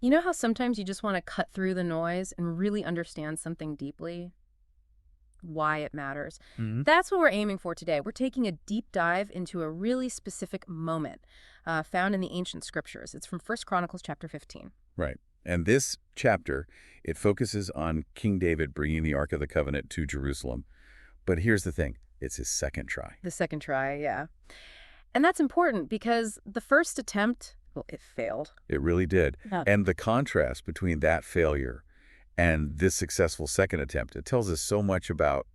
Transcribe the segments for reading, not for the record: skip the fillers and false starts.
You know how sometimes you just want to cut through the noise and really understand something deeply? Why it matters. Hmm. That's what we're aiming for today. We're taking a deep dive into a really specific moment found in the ancient scriptures. It's from First Chronicles chapter 15. Right. And this chapter, it focuses on King David bringing the Ark of the Covenant to Jerusalem. But here's the thing. It's his second try. The second try, yeah. And that's important because the first attempt, well, it failed. It really did. Yeah. And the contrast between that failure and this successful second attempt, it tells us so much about,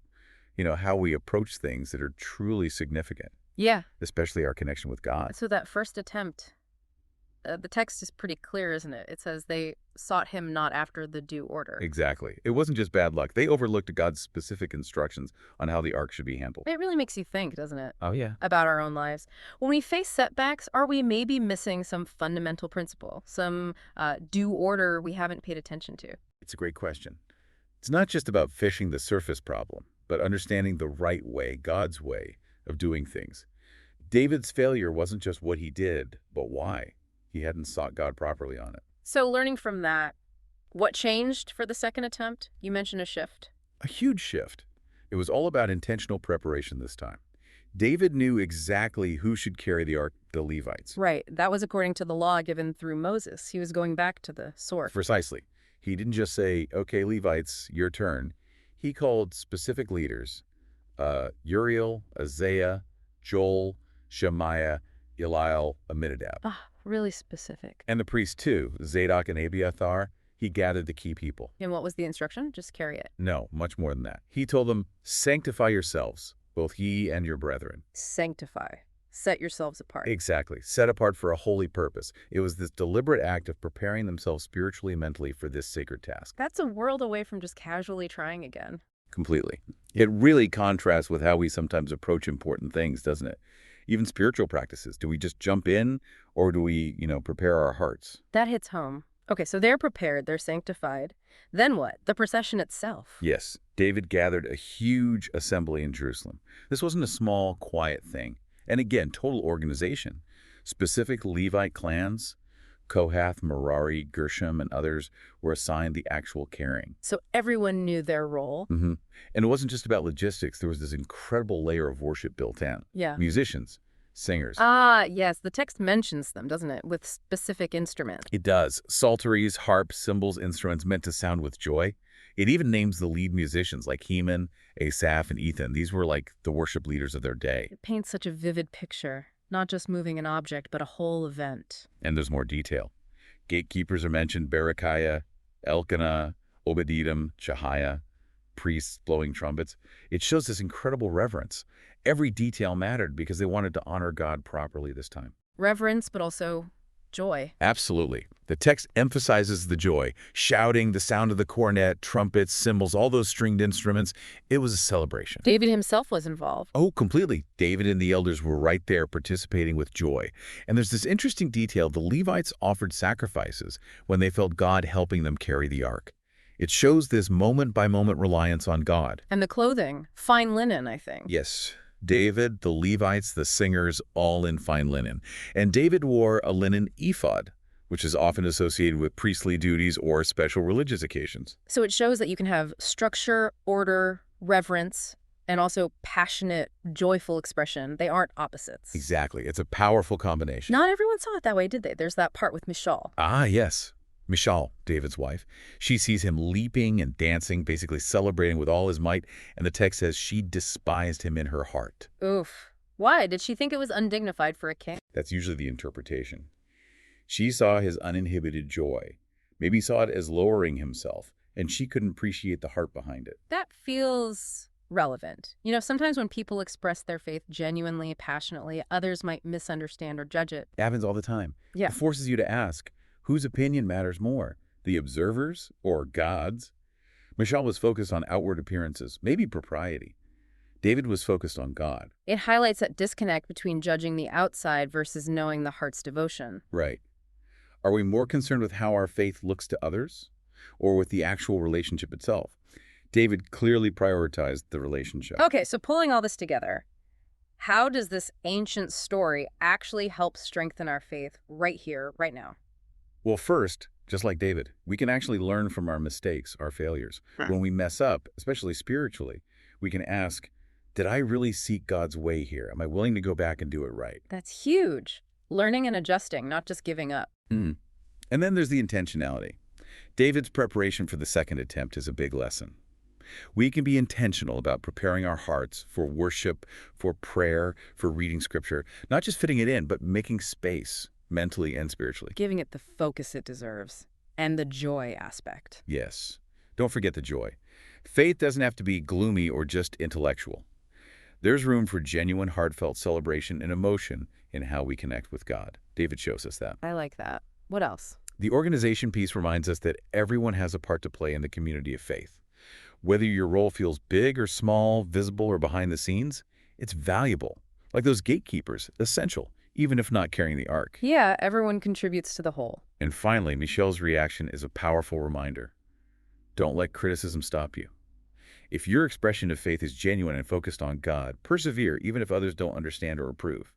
how we approach things that are truly significant, Yeah. especially our connection with God. So that first attempt, the text is pretty clear, isn't it? It says they sought him not after the due order. Exactly. It wasn't just bad luck. They overlooked God's specific instructions on how the ark should be handled. It really makes you think, doesn't it? Oh, yeah. About our own lives. When we face setbacks, are we maybe missing some fundamental principle, some due order we haven't paid attention to? It's a great question. It's not just about fishing the surface problem, but understanding the right way, God's way of doing things. David's failure wasn't just what he did, but why. He hadn't sought God properly on it. So learning from that, what changed for the second attempt? You mentioned a shift. A huge shift. It was all about intentional preparation this time. David knew exactly who should carry the ark, the Levites. Right. That was according to the law given through Moses. He was going back to the source. Precisely. He didn't just say, okay, Levites, your turn. He called specific leaders, Uriel, Isaiah, Joel, Shemaiah, Eliel, Aminadab. Ah, really specific. And the priests too, Zadok and Abiathar. He gathered the key people. And what was the instruction? Just carry it. No, much more than that. He told them, sanctify yourselves, both ye and your brethren. Sanctify. Set yourselves apart. Exactly. Set apart for a holy purpose. It was this deliberate act of preparing themselves spiritually and mentally for this sacred task. That's a world away from just casually trying again. Completely. It really contrasts with how we sometimes approach important things, doesn't it? Even spiritual practices. Do we just jump in or do we, prepare our hearts? That hits home. Okay, so they're prepared, they're sanctified. Then what? The procession itself. Yes. David gathered a huge assembly in Jerusalem. This wasn't a small, quiet thing. And again, total organization. Specific Levite clans, Kohath, Merari, Gershom, and others were assigned the actual carrying. So everyone knew their role. And it wasn't just about logistics. There was this incredible layer of worship built in. Yeah. Musicians, singers. Ah, yes, the text mentions them, doesn't it? With specific instruments. It does. Psalteries, harps, cymbals, instruments meant to sound with joy. It even names the lead musicians like Heman, Asaph, and Ethan. These were like the worship leaders of their day. It paints such a vivid picture, not just moving an object, but a whole event. And there's more detail. Gatekeepers are mentioned: Berechiah, Elkanah, Obed-Edom, Jehiah, priests blowing trumpets. It shows this incredible reverence. Every detail mattered because they wanted to honor God properly this time. Reverence, but also joy. Absolutely. The text emphasizes the joy. Shouting, the sound of the cornet, trumpets, cymbals, all those stringed instruments. It was a celebration. David himself was involved. Oh, completely. David and the elders were right there participating with joy. And there's this interesting detail. The Levites offered sacrifices when they felt God helping them carry the ark. It shows this moment-by-moment reliance on God. And the clothing, fine linen, I think. Yes. David, the Levites, the singers, all in fine linen. And David wore a linen ephod, which is often associated with priestly duties or special religious occasions. So it shows that you can have structure, order, reverence, and also passionate, joyful expression. They aren't opposites. Exactly. It's a powerful combination. Not everyone saw it that way, did they? There's that part with Michal. Ah, yes. Michal, David's wife. She sees him leaping and dancing, basically celebrating with all his might, and the text says she despised him in her heart. Oof. Why? Did she think it was undignified for a king? That's usually the interpretation. She saw his uninhibited joy, maybe saw it as lowering himself, and she couldn't appreciate the heart behind it. That feels relevant. You know, sometimes when people express their faith genuinely, passionately, others might misunderstand or judge it. It happens all the time. Yeah. It forces you to ask, whose opinion matters more, the observers or God's? Michal was focused on outward appearances, maybe propriety. David was focused on God. It highlights that disconnect between judging the outside versus knowing the heart's devotion. Right. Are we more concerned with how our faith looks to others or with the actual relationship itself? David clearly prioritized the relationship. Okay, so pulling all this together, how does this ancient story actually help strengthen our faith right here, right now? Well, first, Just like David, we can actually learn from our mistakes, our failures. Huh. When we mess up, especially spiritually, we can ask, did I really seek God's way here? Am I willing to go back and do it right? That's huge. Learning and adjusting, not just giving up. Mm. And then there's the intentionality. David's preparation for the second attempt is a big lesson. We can be intentional about preparing our hearts for worship, for prayer, for reading scripture, not just fitting it in, but making space mentally and spiritually. Giving it the focus it deserves. And the joy aspect. Yes. Don't forget the joy. Faith doesn't have to be gloomy or just intellectual. There's room for genuine, heartfelt celebration and emotion in how we connect with God. David shows us that. I like that. What else? The organization piece reminds us that everyone has a part to play in the community of faith. Whether your role feels big or small, visible or behind the scenes, it's valuable. Like those gatekeepers, essential, even if not carrying the ark. Yeah, everyone contributes to the whole. And finally, Michal's reaction is a powerful reminder. Don't let criticism stop you. If your expression of faith is genuine and focused on God, persevere even if others don't understand or approve.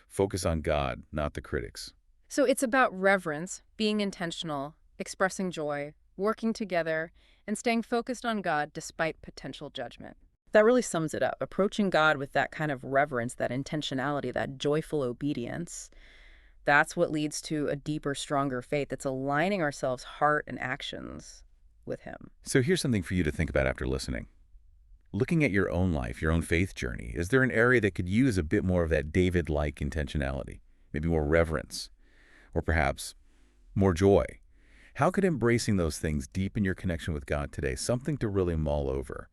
Focus on God, not the critics. So it's about reverence, being intentional, expressing joy, working together, and staying focused on God despite potential judgment. That really sums it up. Approaching God with that kind of reverence, that intentionality, that joyful obedience, that's what leads to a deeper, stronger faith. It's aligning ourselves' heart and actions with Him. So here's something for you to think about after listening. Looking at your own life, your own faith journey, is there an area that could use a bit more of that David-like intentionality? Maybe more reverence, or perhaps more joy? How could embracing those things deepen your connection with God today? Something to really mull over.